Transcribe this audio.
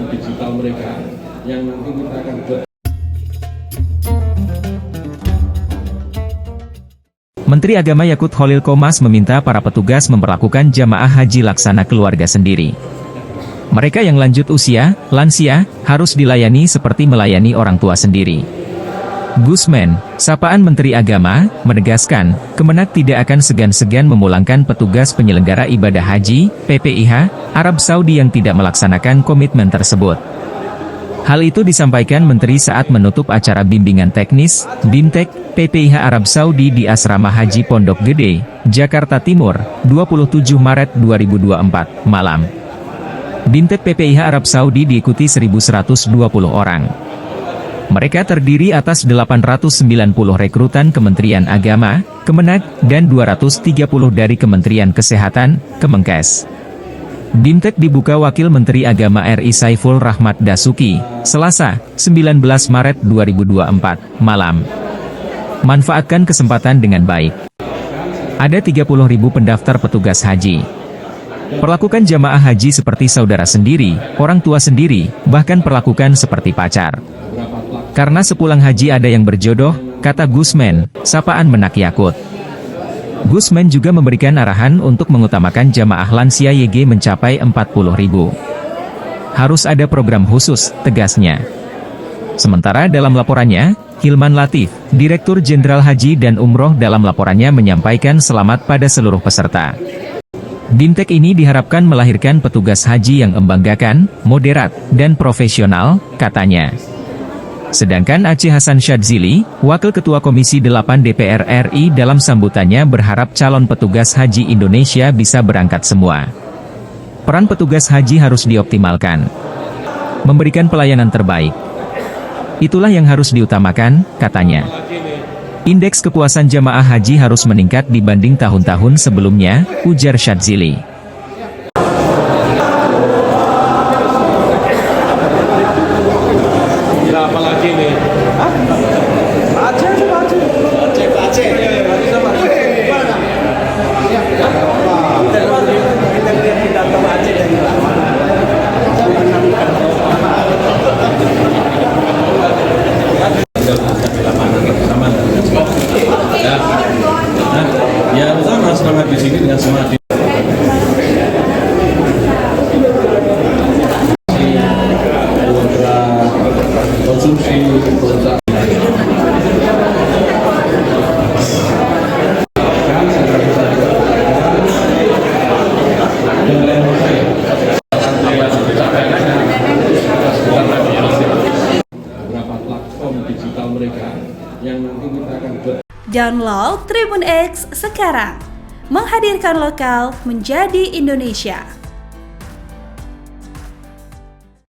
platform digital mereka yang nanti kita akan buat. Menteri Agama Yakut Khalil Qomas meminta para petugas memperlakukan jamaah haji laksana keluarga sendiri. Mereka yang lanjut usia, lansia, harus dilayani seperti melayani orang tua sendiri. Gusmen, sapaan Menteri Agama, menegaskan, Kemenak tidak akan segan-segan memulangkan petugas penyelenggara ibadah haji, PPIH, Arab Saudi yang tidak melaksanakan komitmen tersebut. Hal itu disampaikan Menteri saat menutup acara bimbingan teknis, BIMTEK, PPIH Arab Saudi di Asrama Haji Pondok Gede, Jakarta Timur, 27 Maret 2024, malam. BIMTEK PPIH Arab Saudi diikuti 1.120 orang. Mereka terdiri atas 890 rekrutan Kementerian Agama, Kemenak, dan 230 dari Kementerian Kesehatan, Kemenkes. BIMTEK dibuka Wakil Menteri Agama RI Saiful Rahmat Dasuki, Selasa, 19 Maret 2024, malam. Manfaatkan kesempatan dengan baik. Ada 30.000 pendaftar petugas haji. Perlakukan jamaah haji seperti saudara sendiri, orang tua sendiri, bahkan perlakukan seperti pacar. Karena sepulang haji ada yang berjodoh, kata Gusmen, sapaan Menak Yakut. Gusmen juga memberikan arahan untuk mengutamakan jamaah lansia YG mencapai 40.000. Harus ada program khusus, tegasnya. Sementara dalam laporannya, Hilman Latif, Direktur Jenderal Haji dan Umroh dalam laporannya menyampaikan selamat pada seluruh peserta. BIMTEK ini diharapkan melahirkan petugas haji yang membanggakan, moderat, dan profesional, katanya. Sedangkan Aceh Hasan Syadzili, Wakil Ketua Komisi 8 DPR RI dalam sambutannya berharap calon petugas haji Indonesia bisa berangkat semua. Peran petugas haji harus dioptimalkan. Memberikan pelayanan terbaik. Itulah yang harus diutamakan, katanya. Indeks kepuasan jamaah haji harus meningkat dibanding tahun-tahun sebelumnya, ujar Syadzili. Apalagi nih? Ya sama semangat di sini dengan semangat konsumsi beberapa platform digital mereka yang nanti kita akan buat. Download Tribun X sekarang, menghadirkan lokal menjadi Indonesia.